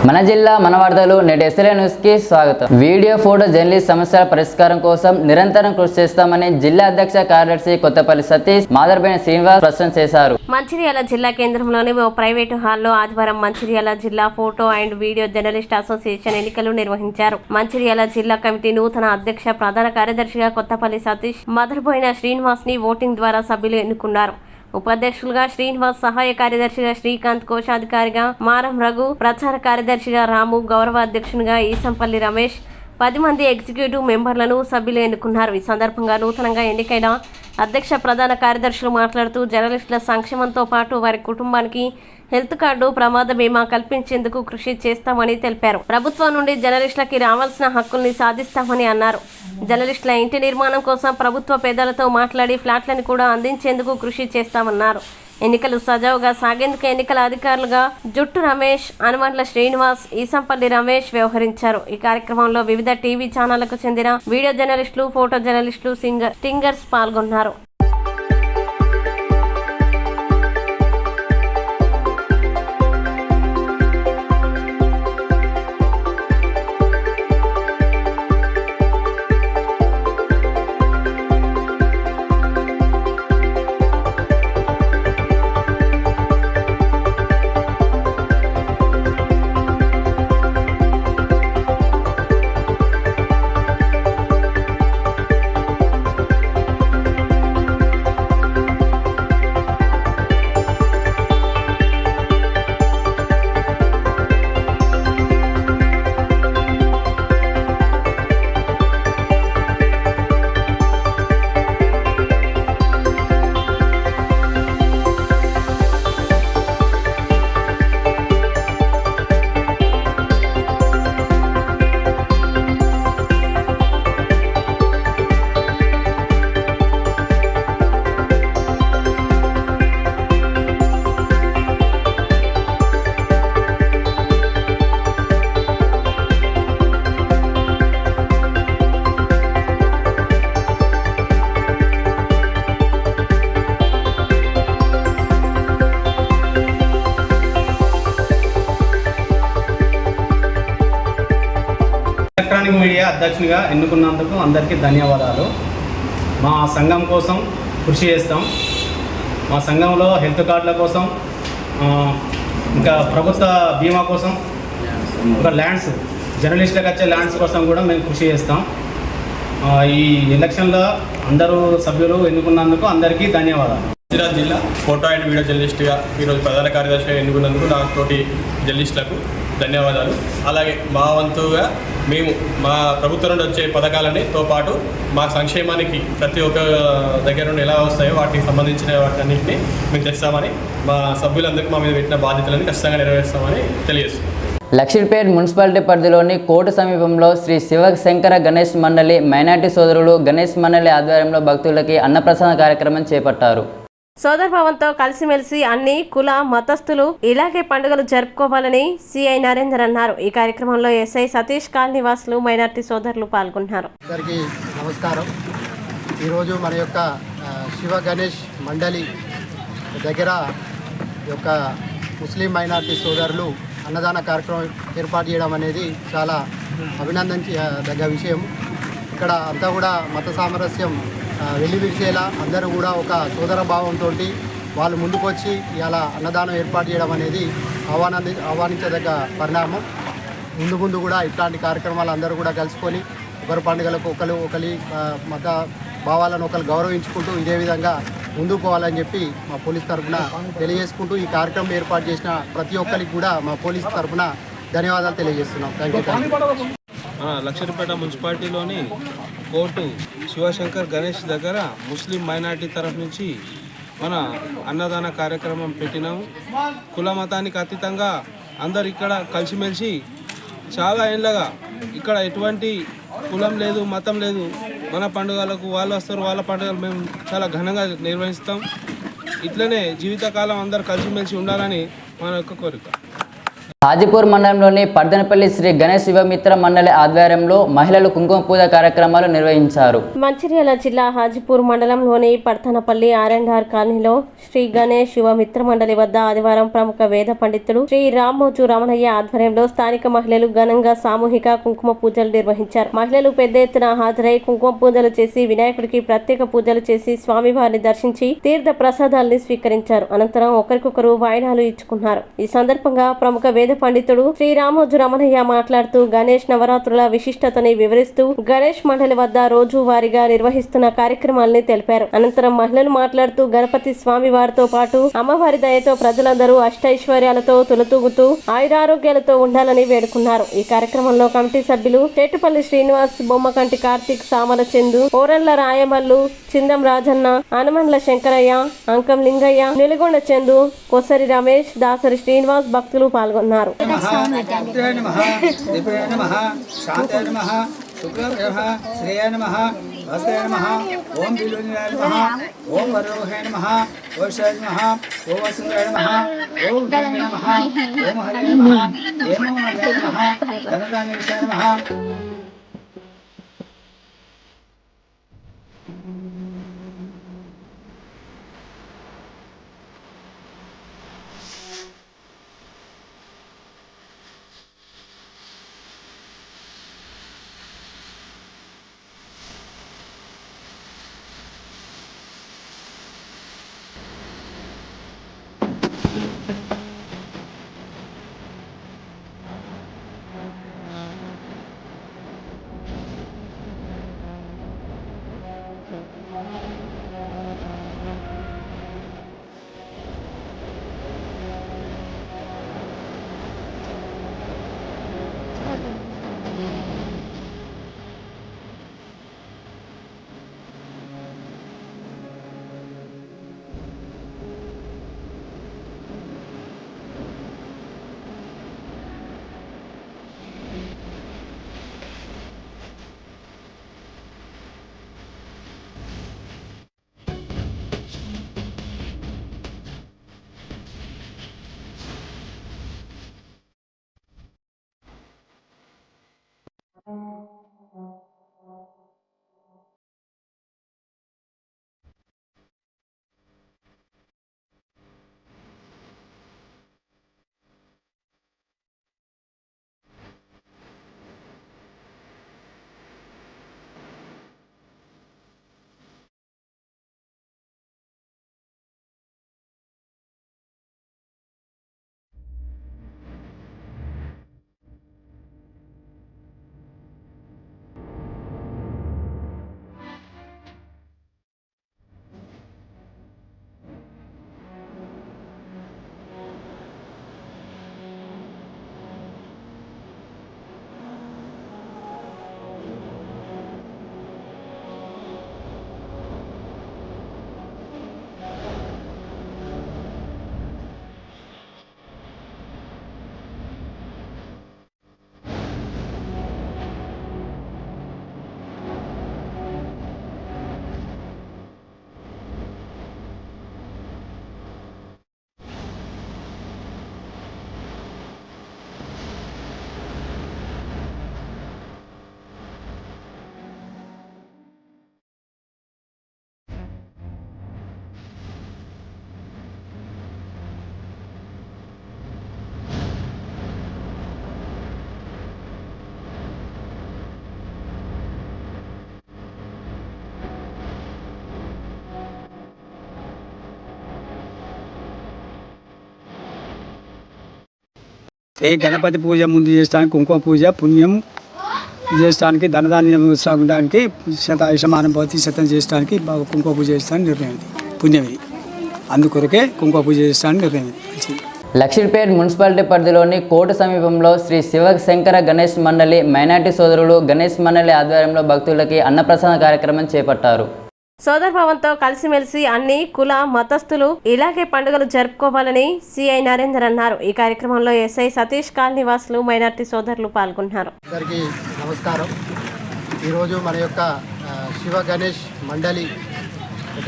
మన జిల్లా మన వార్తలు నేటి ఎస్ఎల్ఏ న్యూస్ కి స్వాగతం. వీడియో ఫోటో జర్నలిస్ట్ సమస్యల పరిష్కారం కోసం నిరంతరం కృషి చేస్తామని జిల్లా అధ్యక్ష కార్యదర్శి కొత్తపల్లి సతీష్ మాదర్బేని శ్రీనివాస్ స్పష్టం చేశారు. మంచిర్యాల జిల్లా కేంద్రంలోని ఓ ప్రైవేటు హాల్లో ఆదివారం మంచిర్యాల జిల్లా photo and video journalist association ఎన్నికలు నిర్వహించారు. మంచిర్యాల జిల్లా కమిటీ నూతన అధ్యక్ష ప్రధాన కార్యదర్శిగా కొత్తపల్లి సతీష్, మాదర్బోయిన శ్రీనివాస్ ని ఓటింగ్ ద్వారా సభ్యులు ఎన్నుకున్నారు. ఉపాధ్యక్షులుగా శ్రీనివాస్, సహాయ కార్యదర్శిగా శ్రీకాంత్, కోశాధికారిగా మారం రఘు, ప్రచార కార్యదర్శిగా రాము, గౌరవ అధ్యక్షునిగా ఈసంపల్లి రమేష్ 10 మంది ఎగ్జిక్యూటివ్ మెంబర్లను సభ్యులు ఎన్నుకున్నారు. ఈ సందర్భంగా నూతనంగా ఎన్నికైన అధ్యక్ష ప్రధాన కార్యదర్శులు మాట్లాడుతూ జర్నలిస్టుల సంక్షేమంతో పాటు వారి కుటుంబానికి హెల్త్ కార్డు, ప్రమాద బీమా కల్పించేందుకు కృషి చేస్తామని తెలిపారు. ప్రభుత్వం నుండి జర్నలిస్టులకి రావాల్సిన హక్కుల్ని సాధిస్తామని అన్నారు. జర్నలిస్టుల ఇంటి నిర్మాణం కోసం ప్రభుత్వ పెద్దలతో మాట్లాడి ఫ్లాట్లను కూడా అందించేందుకు కృషి చేస్తామన్నారు. ఎన్నికలు సజావుగా సాగేందుకు ఎన్నికల అధికారులుగా జుట్టు రమేష్, అనుమండ్ల శ్రీనివాస్, ఈసంపల్లి రమేష్ వ్యవహరించారు. ఈ కార్యక్రమంలో వివిధ టీవీ ఛానళ్లకు చెందిన వీడియో జర్నలిస్టులు, ఫోటో జర్నలిస్టులు, సింగర్స్ పాల్గొన్నారు. ఎలక్ట్రానిక్ మీడియా అధ్యక్షునిగా ఎన్నుకున్నందుకు అందరికీ ధన్యవాదాలు. మా సంఘం కోసం కృషి చేస్తాం. మా సంఘంలో హెల్త్ కార్డుల కోసం, ఇంకా ప్రభుత్వ బీమా కోసం, ఇంకా ల్యాండ్స్, జర్నలిస్టులకు వచ్చే ల్యాండ్స్ కోసం కూడా మేము కృషి చేస్తాం. ఈ ఎలక్షన్లో అందరూ సభ్యులు ఎన్నుకున్నందుకు అందరికీ ధన్యవాదాలు. మంచిర్యాల జిల్లా ఫోటో అండ్ వీడియో జర్నలిస్ట్గా ఈరోజు ప్రధాన కార్యదర్శిగా ఎన్నుకున్నందుకు నా తోటి జర్నలిస్టులకు ధన్యవాదాలు. అలాగే మా వంతుగా మేము మా ప్రభుత్వం నుండి వచ్చే పథకాలతో పాటు మా సంక్షేమానికి ప్రతి ఒక్క దగ్గర నుండి ఎలా వస్తాయో వాటికి సంబంధించిన వాటన్నింటినీ మేము తెస్తామని, మా సభ్యులందరికీ మా మీద పెట్టిన బాధ్యతలను ఖచ్చితంగా నెరవేరుస్తామని తెలియజేస్తున్నాం. లక్షిట్పేట్ మున్సిపాలిటీ పరిధిలోని కోట సమీపంలో శ్రీ శివశంకర గణేష్ మండలి మైనార్టీ సోదరులు గణేష్ మండలి ఆధ్వర్యంలో భక్తులకి అన్నప్రసాద కార్యక్రమం చేపట్టారు. సోదరభావంతో కలిసిమెలిసి అన్ని కుల మతస్థులు ఇలాగే పండుగలు జరుపుకోవాలని సిఐ నరేందర్ అన్నారు. ఈ కార్యక్రమంలో ఎస్ఐ సతీష్, కాలనీ వాసులు, మైనార్టీ సోదరులు పాల్గొన్నారు. అందరికీ నమస్కారం. ఈరోజు మన యొక్క శివ గణేష్ మండలి దగ్గర యొక్క ముస్లిం మైనార్టీ సోదరులు అన్నదాన కార్యక్రమం ఏర్పాటు చేయడం అనేది చాలా అభినందించదగ్గ విషయం. ఇక్కడ అంతా కూడా మత సామరస్యం వెల్లివిడిచేలా అందరూ కూడా ఒక సోదర భావంతో వాళ్ళు ముందుకు వచ్చి ఇలా అన్నదానం ఏర్పాటు చేయడం అనేది ఆహ్వానించదగ్గ పరిణామం. ముందు కూడా ఇట్లాంటి కార్యక్రమాలు అందరూ కూడా కలుసుకొని ఒకరి పండుగలకు ఒకరి మత భావాలను ఒకరు గౌరవించుకుంటూ ఇదే విధంగా ముందుకు పోవాలని చెప్పి మా పోలీస్ తరఫున తెలియజేసుకుంటూ ఈ కార్యక్రమం ఏర్పాటు చేసిన ప్రతి ఒక్కరికి కూడా మా పోలీస్ తరఫున ధన్యవాదాలు తెలియజేస్తున్నాం. Thank you. లక్షిట్పేట మున్సిపాలిటీలోని కోర్టు శివశంకర్ గణేష్ దగ్గర ముస్లిం మైనార్టీ తరఫు నుంచి మన అన్నదాన కార్యక్రమం పెట్టినాము. కుల మతానికి అతీతంగా అందరు ఇక్కడ కలిసిమెలిసి చాలా ఏళ్ళగా ఇక్కడ ఎటువంటి కులం లేదు, మతం లేదు. మన పండుగలకు వాళ్ళు వస్తారు, వాళ్ళ పండుగలు మేము చాలా ఘనంగా నిర్వహిస్తాం. ఇట్లనే జీవితకాలం అందరు కలిసిమెలిసి ఉండాలని మన యొక్క కోరిక. హాజీపూర్ మండలంలోని పర్దనపల్లి శ్రీ గణేష్ శివమిత్ర మండలి ఆధ్వర్యంలో మహిళలు కుంకుమ పూజ కార్యక్రమాలు నిర్వహించారు. మంచిర్యాల జిల్లా హాజీపూర్ మండలంలోని పర్దనపల్లి R&R కాలనీలో శ్రీ గణేష్ శివమిత్ర మండలి వద్ద ఆదివారం ప్రముఖ వేద పండితుడు శ్రీ రామోజు రమణయ్య ఆధ్వర్యంలో స్థానిక మహిళలు ఘనంగా సామూహిక కుంకుమ పూజలు నిర్వహించారు. మహిళలు పెద్ద ఎత్తున హాజరై కుంకుమ పూజలు చేసి వినాయకుడికి ప్రత్యేక పూజలు చేసి స్వామివారిని దర్శించి తీర్థ ప్రసాదాల్ని స్వీకరించారు. అనంతరం ఒకరికొకరు వాయినాలు ఇచ్చుకున్నారు. ఈ సందర్భంగా ప్రముఖ వేద పండితుడు శ్రీ రామోజు రమణయ్య మాట్లాడుతూ గణేష్ నవరాత్రుల విశిష్టతని వివరిస్తూ గణేష్ మండలి వద్ద రోజు వారీగా నిర్వహిస్తున్న కార్యక్రమాలని తెలిపారు. అనంతరం మహిళలు మాట్లాడుతూ గణపతి స్వామి వారితో పాటు అమ్మవారి దయతో ప్రజలందరూ అష్టైశ్వర్యాలతో తులతూగుతూ ఆయురారోగ్యాలతో ఉండాలని వేడుకున్నారు. ఈ కార్యక్రమంలో కమిటీ సభ్యులు చేటుపల్లి శ్రీనివాస్, బొమ్మకంటి కార్తీక్, సామల చందు, ఓరళ్ల రాయమల్లు, చిందం రాజన్న, ఆనమండ్ల శంకరయ్య, అంకం లింగయ్య, నిలుగొండ చందు, కొసరి రమేష్, దాసరి శ్రీనివాస్ భక్తులు పాల్గొన్నారు. శ్రేయాయ నమః, భాస్కరాయ నమః, ఓం బిల్వనిరాయ నమః, ఓం వరరోహాయ నమః, ఓం శాయ నమః, ఓం వసుంధరాయ నమః, ఓం ధన్య నమః, ఓం హరే నమః, ఓం నమః నమః, ధనదాన్య నమః. ఈ గణపతి పూజ ముందు చేస్తానికి కుంకుమ పూజ పుణ్యం చేస్తానికి ధనధాన్యం సాగడానికి శతాయుషమానం భవతి శతం చేస్తానికి కుంకుమ పూజ చేస్తానికి నిర్ణయం ఇది పుణ్యం ఇది. అందుకొరకే కుంకుమ పూజ చేస్తానికి నిర్ణయం ఇది. లక్ష్మీపేట్ మున్సిపాలిటీ పరిధిలోని కోట సమీపంలో శ్రీ శివశంకర గణేష్ మండలి మైనార్టీ సోదరులు గణేష్ మండలి ఆధ్వర్యంలో భక్తులకి అన్నప్రసాద కార్యక్రమం చేపట్టారు. సోదరభావంతో కలిసిమెలిసి అన్ని కుల మతస్థులు ఇలాగే పండుగలు జరుపుకోవాలని సిఐ నరేందర్ అన్నారు. ఈ కార్యక్రమంలో ఎస్ఐ సతీష్ కాలనీ వాసులు మైనార్టీ సోదరులు పాల్గొన్నారు. అందరికీ నమస్కారం. ఈరోజు మన యొక్క శివ గణేష్ మండలి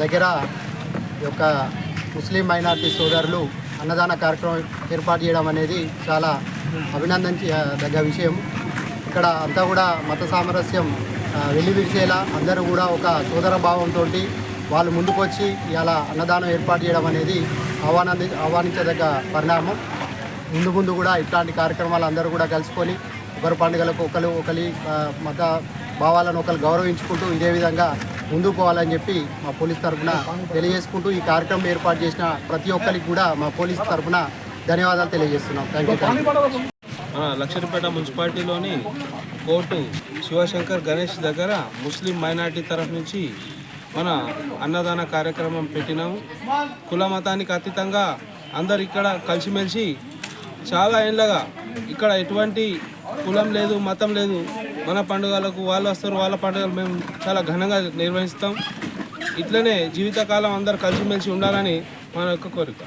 దగ్గర యొక్క ముస్లిం మైనార్టీ సోదరులు అన్నదాన కార్యక్రమం ఏర్పాటు చేయడం అనేది చాలా అభినందించదగ్గ విషయం. ఇక్కడ అంతా కూడా మత సామరస్యం వెల్లివిరిసేలా అందరూ కూడా ఒక సోదర భావంతో వాళ్ళు ముందుకు వచ్చి ఇలా అన్నదానం ఏర్పాటు చేయడం అనేది ఆహ్వానించదగ్గ పరిణామం. ముందు కూడా ఇట్లాంటి కార్యక్రమాలు అందరూ కూడా కలుసుకొని ఒకరి పండుగలకు ఒకరి మత భావాలను ఒకరు గౌరవించుకుంటూ ఇదే విధంగా ముందుకు పోవాలని చెప్పి మా పోలీస్ తరఫున తెలియజేసుకుంటూ ఈ కార్యక్రమం ఏర్పాటు చేసిన ప్రతి ఒక్కరికి కూడా మా పోలీస్ తరఫున ధన్యవాదాలు తెలియజేస్తున్నాం. Thank you. మన లక్షరిపేట మున్సిపాలిటీలోని కోర్టు శివశంకర్ గణేష్ దగ్గర ముస్లిం మైనార్టీ తరఫు నుంచి మన అన్నదాన కార్యక్రమం పెట్టినాము. కుల మతానికి అతీతంగా అందరు ఇక్కడ కలిసిమెలిసి చాలా ఏళ్ళగా ఇక్కడ ఎటువంటి కులం లేదు, మతం లేదు. మన పండుగలకు వాళ్ళు వస్తారు, వాళ్ళ పండుగలు మేము చాలా ఘనంగా నిర్వహిస్తాం. ఇట్లనే జీవితకాలం అందరు కలిసిమెలిసి ఉండాలని మన యొక్క కోరిక.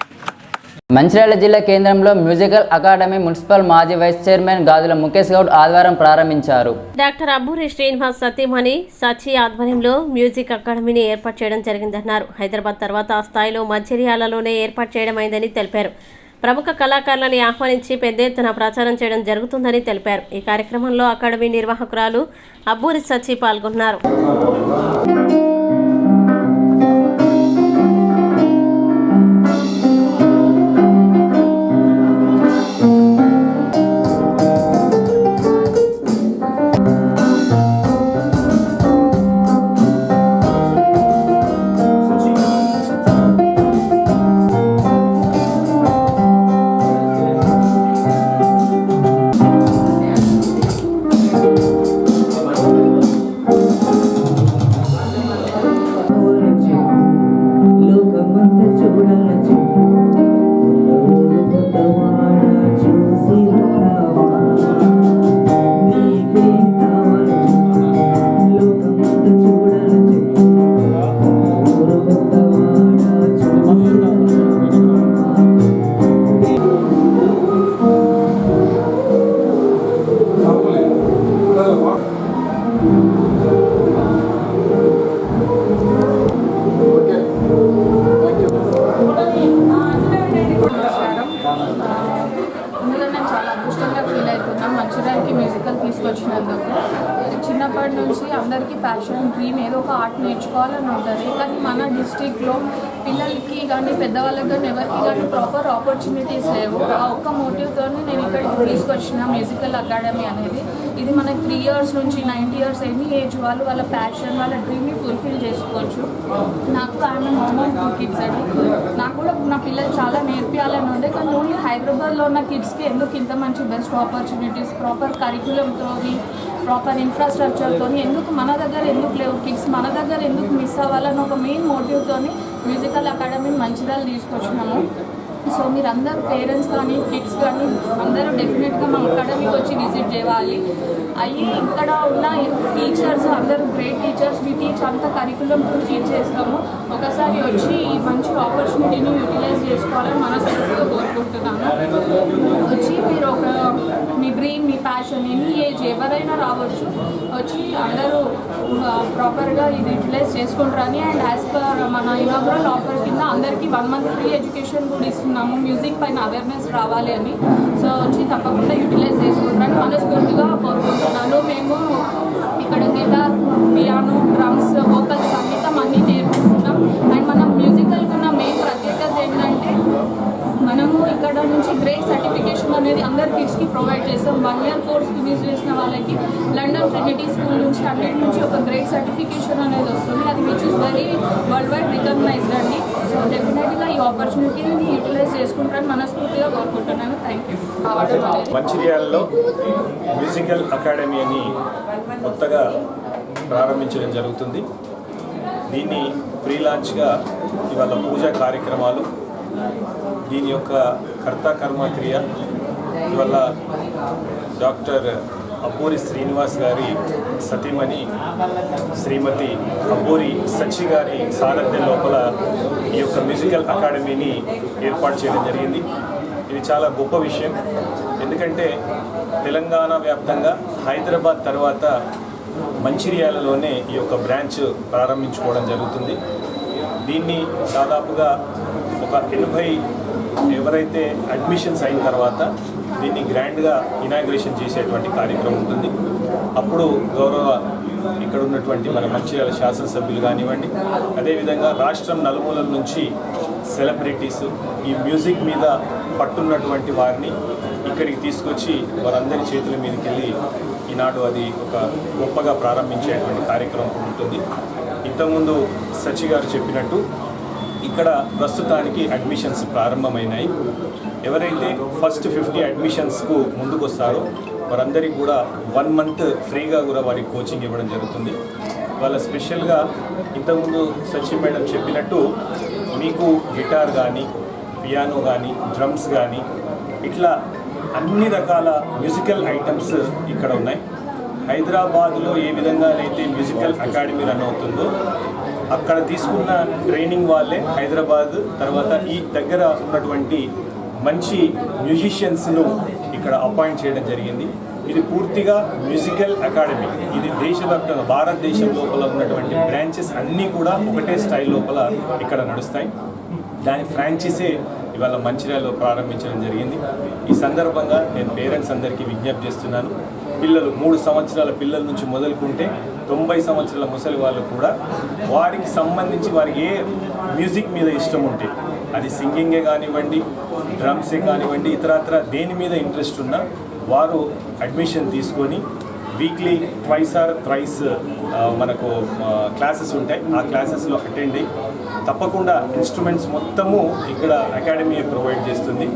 మంచిర్యాల జిల్లా కేంద్రంలో మ్యూజికల్ అకాడమీ మున్సిపల్ మాజీ వైస్ చైర్మన్ గాజుల ముఖేష్ గౌడ్ ఆదివారం ప్రారంభించారు. డాక్టర్ అబ్బూరి శ్రీనివాస్ సతీమణి సచి ఆధ్వర్యంలో మ్యూజిక్ అకాడమీని ఏర్పాటు చేయడం జరిగిందన్నారు. హైదరాబాద్ తర్వాత ఆ స్థాయిలో మంచిర్యాలలోనే ఏర్పాటు చేయడమైందని తెలిపారు. ప్రముఖ కళాకారులని ఆహ్వానించి పెద్ద ఎత్తున ప్రచారం చేయడం జరుగుతుందని తెలిపారు. ఈ కార్యక్రమంలో అకాడమీ నిర్వాహకురాలు అబ్బూరి సచి పాల్గొన్నారు. ముందుగా నేను చాలా అదృష్టంగా ఫీల్ అవుతున్నాను మంచిర్యాలకి మ్యూజికల్ తీసుకొచ్చినందుకు. చిన్నప్పటి నుంచి అందరికీ ప్యాషన్ డ్రీమ్ ఏదో ఒక ఆర్ట్ నేర్చుకోవాలని ఉంటుంది. కానీ మన డిస్ట్రిక్ట్లో పిల్లలకి కానీ పెద్దవాళ్ళకి కానీ ఎవరికి కానీ ప్రాపర్ ఆపర్చునిటీస్ లేవు. ఆ ఒక్క మోటివ్తో నేను ఇక్కడికి తీసుకొచ్చిన మ్యూజికల్ అకాడమీ అనేది. ఇది మనకి 3 years నుంచి 90 years ఎనీ ఏజ్ వాళ్ళు వాళ్ళ ప్యాషన్ వాళ్ళ డ్రీమ్ని ఫుల్ఫిల్ చేసుకోవచ్చు. నాకు ఆమె మామ్ ఆఫ్ 2 kids అండి. నాకు కూడా నా పిల్లలు చాలా నేర్పించాలని ఉండే. కానీ ఓన్లీ హైదరాబాద్లో ఉన్న కిడ్స్కి ఎందుకు ఇంత మంచి బెస్ట్ ఆపర్చునిటీస్ ప్రాపర్ కరికులంతో ప్రాపర్ ఇన్ఫ్రాస్ట్రక్చర్తో ఎందుకు మన దగ్గర ఎందుకు లేవు కిడ్స్ మన దగ్గర ఎందుకు మిస్ అవ్వాలని ఒక మెయిన్ మోటివ్తో మ్యూజికల్ అకాడమీ మంచిర్యాల తీసుకొచ్చినాము. సో మీరందరూ పేరెంట్స్ కానీ కిడ్స్ కానీ అందరూ డెఫినెట్గా మా అకాడమీకి వచ్చి విజిట్ చేయాలి. అయ్యి ఇక్కడ ఉన్న టీచర్స్ అందరూ గ్రేట్ టీచర్స్. మీ టీచ్ అంతా కరికులంతో టీచ్ చేస్తాము. ఒకసారి వచ్చి ఈ మంచి ఆపర్చునిటీని యూటిలైజ్ చేసుకోవాలని మనస్ఫూర్తిగా కోరుకుంటున్నాను. వచ్చి మీరు ఒక మీ డ్రీమ్ మీ ప్యాషన్ ఎనీ ఏజ్ ఎవరైనా రావచ్చు. వచ్చి అందరూ ప్రాపర్గా ఇది యూటిలైజ్ చేసుకుంటారని. అండ్ యాజ్ పర్ మన ఇనాగ్రల్ ఆఫర్ కింద అందరికీ 1 month ఫ్రీ ఎడ్యుకేషన్ కూడా ఇస్తున్నాము. మ్యూజిక్ పైన అవేర్నెస్ రావాలి అని. సో వచ్చి తప్పకుండా యూటిలైజ్ చేసుకుంటారని మనస్ఫూర్తిగా కోరుకుంటున్నాను. మేము ఇక్కడ గిటార్ పియానో డ్రమ్స్ వోకల్ సంగీతం అన్నీ నేర్పిస్తున్నాం. అండ్ మనం మ్యూజికల్కి ఉన్న మెయిన్ ప్రత్యేకత ఏంటంటే మనము ఇక్కడ నుంచి గ్రేడ్ సర్టిఫికేషన్ అనేది అందరి కిడ్స్కి ప్రొవైడ్ చేస్తాం. 1 year కోర్స్ ఫినిష్ చేసిన వాళ్ళకి లండన్ ట్రినిటీ స్కూల్ నుంచి అన్నిటి నుంచి ఒక గ్రేడ్ సర్టిఫికేషన్ అనేది వస్తుంది. అది which is very world wide recognised అండి. సో డెఫినెట్గా ఈ ఆపర్చునిటీని యూటిలైజ్ చేసుకుంటారని మనస్ఫూర్తిగా కోరుకుంటున్నాను. Thank you. మంచిర్యాలలో మ్యూజికల్ అకాడమీ అని కొత్తగా ప్రారంభించడం జరుగుతుంది. దీన్ని ప్రీ లాంచ్గా ఇవాళ పూజా కార్యక్రమాలు, దీని యొక్క కర్త కర్మ క్రియ ఇవాళ డాక్టర్ అబ్బూరి శ్రీనివాస్ గారి సతీమణి శ్రీమతి అబ్బూరి సచి గారి సారథ్యం లోపల ఈ యొక్క మ్యూజికల్ అకాడమీని ఏర్పాటు చేయడం జరిగింది. ఇది చాలా గొప్ప విషయం. ఎందుకంటే తెలంగాణ వ్యాప్తంగా హైదరాబాద్ తర్వాత మంచిర్యాలలోనే ఈ యొక్క బ్రాంచ్ ప్రారంభించుకోవడం జరుగుతుంది. దీన్ని దాదాపుగా ఒక 80 ఎవరైతే అడ్మిషన్స్ అయిన తర్వాత దీన్ని గ్రాండ్గా ఇనాగ్రేషన్ చేసేటువంటి కార్యక్రమం ఉంటుంది. అప్పుడు గౌరవ ఇక్కడ ఉన్నటువంటి మన మంచిర్యాల శాసనసభ్యులు కానివ్వండి, అదేవిధంగా రాష్ట్రం నలుమూలల నుంచి సెలబ్రిటీస్ ఈ మ్యూజిక్ మీద పట్టున్నటువంటి వారిని ఇక్కడికి తీసుకొచ్చి వారందరి చేతుల మీదకి వెళ్ళి ఈనాడు అది ఒక గొప్పగా ప్రారంభించేటువంటి కార్యక్రమం ఉంటుంది. ఇంతకుముందు సచి గారు చెప్పినట్టు ఇక్కడ ప్రస్తుతానికి అడ్మిషన్స్ ప్రారంభమైనాయి. ఎవరైతే ఫస్ట్ 50 అడ్మిషన్స్కు ముందుకు వస్తారో వారందరికీ కూడా 1 మంత్ ఫ్రీగా కూడా వారికి కోచింగ్ ఇవ్వడం జరుగుతుంది. వాళ్ళ స్పెషల్గా ఇంతకుముందు సచి మేడం చెప్పినట్టు మీకు గిటార్ కానీ, పియానో కానీ, డ్రమ్స్ కానీ ఇట్లా అన్ని రకాల మ్యూజికల్ ఐటమ్స్ ఇక్కడ ఉన్నాయి. హైదరాబాద్లో ఏ విధంగానైతే మ్యూజికల్ అకాడమీ రన్ అవుతుందో అక్కడ తీసుకున్న ట్రైనింగ్ వాళ్ళే హైదరాబాద్ తర్వాత ఈ దగ్గర ఉన్నటువంటి మంచి మ్యూజిషియన్స్ను ఇక్కడ అపాయింట్ చేయడం జరిగింది. ఇది పూర్తిగా మ్యూజికల్ అకాడమీ. ఇది దేశవ్యాప్తంగా భారతదేశం లోపల ఉన్నటువంటి బ్రాంచెస్ అన్నీ కూడా ఒకటే స్టైల్ లోపల ఇక్కడ నడుస్తాయి. దాని ఫ్రాంచైజే ఇవాళ మంచిర్యాలలో ప్రారంభించడం జరిగింది. ఈ సందర్భంగా నేను పేరెంట్స్ అందరికీ విజ్ఞప్తి చేస్తున్నాను. పిల్లలు 3 సంవత్సరాల పిల్లల నుంచి మొదలుకుంటే 90 సంవత్సరాల ముసలి వాళ్ళు కూడా వారికి సంబంధించి వారికి ఏ మ్యూజిక్ మీద ఇష్టం ఉంటే అది సింగింగే కానివ్వండి, డ్రమ్సే కానివ్వండి, ఇతరత్ర దేని మీద ఇంట్రెస్ట్ ఉన్నా వారు అడ్మిషన్ తీసుకొని వీక్లీ ట్వైస్ ఆర్ థ్రైస్ మనకు క్లాసెస్ ఉంటాయి. ఆ క్లాసెస్లో అటెండ్ అయ్యి తప్పకుండా ఇన్స్ట్రుమెంట్స్ మొత్తము ఇక్కడ అకాడమీ ప్రొవైడ్ చేస్తుంది.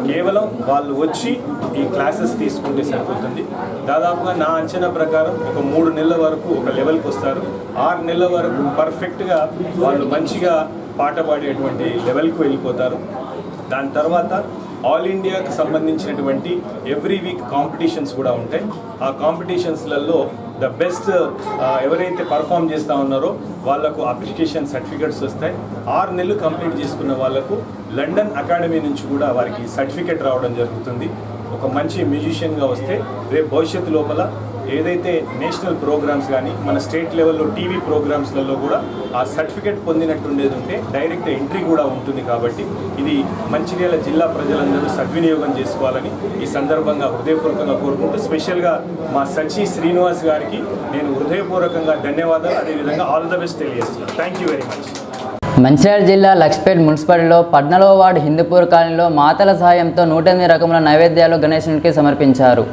కేవలం వాళ్ళు వచ్చి ఈ క్లాసెస్ తీసుకుంటే సరిపోతుంది. దాదాపుగా నా అంచనా ప్రకారం ఒక 3 నెలల వరకు ఒక లెవెల్కి వస్తారు. 6 నెలల వరకు పర్ఫెక్ట్గా వాళ్ళు మంచిగా పాట పాడేటువంటి లెవెల్కి వెళ్ళిపోతారు. దాని తర్వాత ఆల్ ఇండియాకి సంబంధించినటువంటి ఎవ్రీ వీక్ కాంపిటీషన్స్ కూడా ఉంటాయి. ఆ కాంపిటీషన్స్లలో ద బెస్ట్ ఎవరైతే పర్ఫామ్ చేస్తూ ఉన్నారో వాళ్లకు అప్లికేషన్ సర్టిఫికెట్స్ వస్తాయి. 6 నెలలు కంప్లీట్ చేసుకున్న వాళ్లకు లండన్ అకాడమీ నుంచి కూడా వారికి సర్టిఫికెట్ రావడం జరుగుతుంది. ఒక మంచి మ్యూజిషియన్గా వస్తే రేపు భవిష్యత్తు లోపల ఏదైతే నేషనల్ ప్రోగ్రామ్స్ కానీ మన స్టేట్ లెవెల్లో టీవీ ప్రోగ్రామ్స్లలో కూడా ఆ సర్టిఫికేట్ పొందినట్టు ఉండేది ఉంటే డైరెక్ట్ ఎంట్రీ కూడా ఉంటుంది. కాబట్టి ఇది మంచిర్యాల జిల్లా ప్రజలందరూ సద్వినియోగం చేసుకోవాలని ఈ సందర్భంగా హృదయపూర్వకంగా కోరుకుంటూ స్పెషల్గా మా సచి శ్రీనివాస్ గారికి నేను హృదయపూర్వకంగా ధన్యవాదాలు, అదేవిధంగా ఆల్ ద బెస్ట్ తెలియజేస్తున్నాను. Thank you very much. Mancherial జిల్లా లక్ష్పేట్ మున్సిపాలిటీలో 14వ వార్డు హిందూపూర్ కాలనీలో మాతల సహాయంతో 108 రకముల నైవేద్యాలు గణేశునికి సమర్పించారు.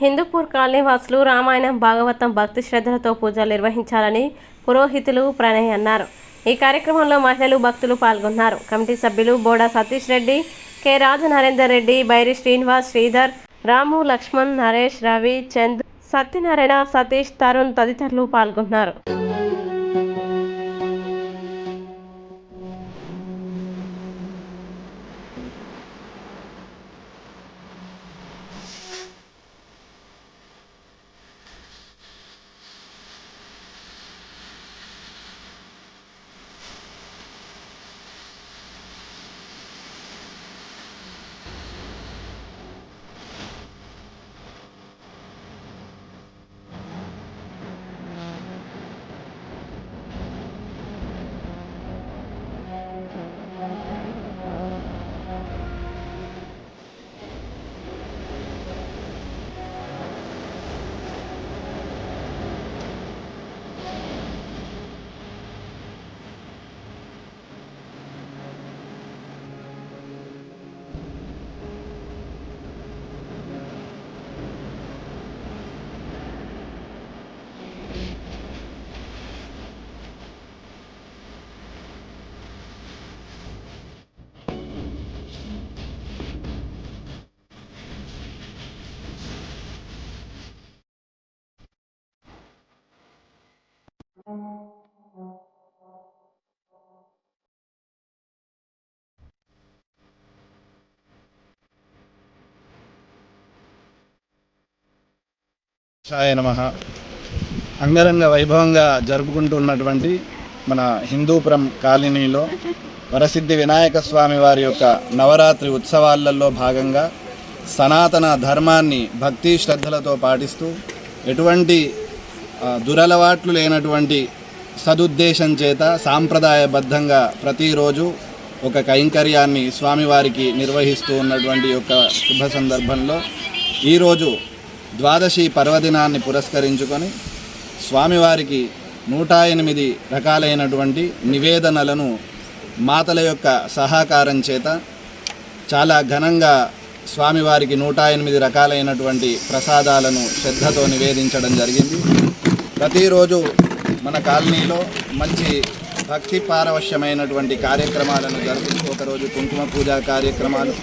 హిందూపూర్ కాలనీ వాసులు రామాయణం, భాగవతం భక్తి శ్రద్ధలతో పూజలు నిర్వహించాలని పురోహితులు ప్రణయ్ అన్నారు. ఈ కార్యక్రమంలో మహిళలు, భక్తులు పాల్గొన్నారు. కమిటీ సభ్యులు బోడా సతీష్ రెడ్డి, కె రాజు నరేందర్ రెడ్డి, బైరి శ్రీనివాస్, శ్రీధర్, రాము, లక్ష్మణ్, నరేష్, రవి, చంద్, సత్యనారాయణ, సతీష్, తరుణ్ తదితరులు పాల్గొన్నారు. శాయ నమః. అంగరంగ వైభవంగా జరుపుకుంటున్నటువంటి మన హిందూపురం కాలనీలో వరసిద్ధి వినాయక స్వామి వారి యొక్క నవరాత్రి ఉత్సవాలలో భాగంగా సనాతన ధర్మాన్ని భక్తి శ్రద్ధలతో పాటిస్తూ ఎటువంటి దురలవాట్లు లేనటువంటి సదుద్దేశం చేత సాంప్రదాయబద్ధంగా ప్రతిరోజు ఒక కైంకర్యాన్ని స్వామివారికి నిర్వహిస్తూ ఉన్నటువంటి యొక్క శుభ సందర్భంలో ఈరోజు ద్వాదశి పర్వదినాన్ని పురస్కరించుకొని స్వామివారికి 108 రకాలైనటువంటి నివేదనలను మాతల యొక్క సహకారం చేత చాలా ఘనంగా స్వామివారికి 108 రకాలైనటువంటి ప్రసాదాలను శ్రద్ధతో నివేదించడం జరిగింది. ప్రతిరోజు మన కాలనీలో మంచి భక్తి పారవశ్యమైనటువంటి కార్యక్రమాలను జరుపుతూ ఒకరోజు కుంకుమ పూజా కార్యక్రమాలు,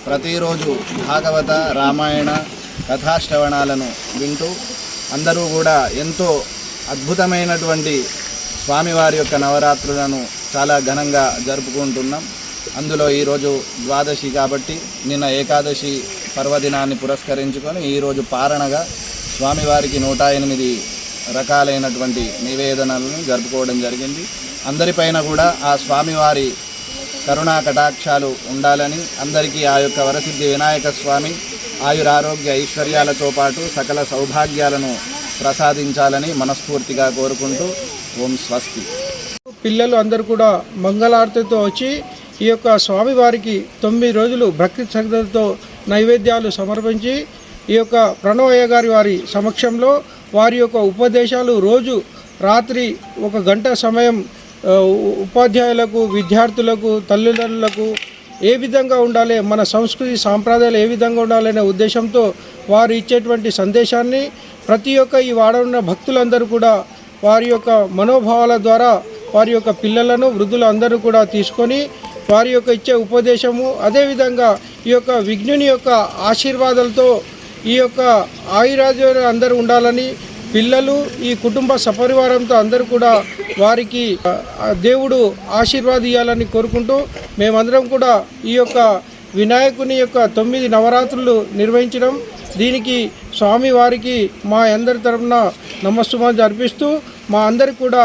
ప్రతిరోజు భాగవత రామాయణ కథాశ్రవణాలను వింటూ అందరూ కూడా ఎంతో అద్భుతమైనటువంటి స్వామివారి యొక్క నవరాత్రులను చాలా ఘనంగా జరుపుకుంటున్నాం. అందులో ఈరోజు ద్వాదశి కాబట్టి నిన్న ఏకాదశి పర్వదినాన్ని పురస్కరించుకొని ఈరోజు పారణగా స్వామివారికి 108 రకాలైనటువంటి నివేదనలను జరుపుకోవడం జరిగింది. అందరిపైన కూడా ఆ స్వామివారి కరుణా కటాక్షాలు ఉండాలని, అందరికీ ఆ యొక్క వరసిద్ధి వినాయక స్వామి ఆయురారోగ్య ఐశ్వర్యాలతో పాటు సకల సౌభాగ్యాలను ప్రసాదించాలని మనస్ఫూర్తిగా కోరుకుంటూ ఓం స్వస్తి. పిల్లలు అందరూ కూడా మంగళారతితో వచ్చి ఈ యొక్క స్వామివారికి 9 రోజులు భక్తి శ్రద్ధలతో నైవేద్యాలు సమర్పించి ఈ యొక్క ప్రణవయ్య గారి వారి సమక్షంలో వారి యొక్క ఉపదేశాలు రోజు రాత్రి 1 గంట సమయం ఉపాధ్యాయులకు, విద్యార్థులకు, తల్లిదండ్రులకు ఏ విధంగా ఉండాలి, మన సంస్కృతి సాంప్రదాయాలు ఏ విధంగా ఉండాలనే ఉద్దేశంతో వారు ఇచ్చేటువంటి సందేశాన్ని ప్రతి ఒక్క ఈ వాడ ఉన్న భక్తులందరూ కూడా వారి యొక్క మనోభావాల ద్వారా వారి యొక్క పిల్లలను, వృద్ధులు అందరూ కూడా తీసుకొని వారి యొక్క ఇచ్చే ఉపదేశము, అదేవిధంగా ఈ యొక్క విఘ్నుని యొక్క ఆశీర్వాదాలతో ఈ యొక్క ఆయురాజ్యాలు అందరూ ఉండాలని, పిల్లలు ఈ కుటుంబ సపరివారంతో అందరూ కూడా వారికి దేవుడు ఆశీర్వాదియాలని కోరుకుంటూ మేమందరం కూడా ఈ యొక్క వినాయకుని యొక్క 9 నవరాత్రులు నిర్వహించడం, దీనికి స్వామి వారికి మా అందరి తరఫున నమస్సుమాంజలి అర్పిస్తూ మా అందరికి కూడా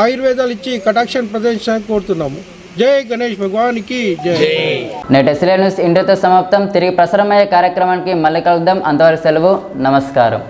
ఆయుర్వేదాలు ఇచ్చి కటాక్షాన్ని ప్రదర్శించడానికి కోరుతున్నాము. జై గణేష్ భగవానికి జై. నేటి ఎస్ఎల్ఎన్ న్యూస్ ఇంటితో సమాప్తం. తిరిగి ప్రసారమయ్యే కార్యక్రమానికి మళ్ళీ కలుద్దాం. అంతవరకు సెలవు. నమస్కారం.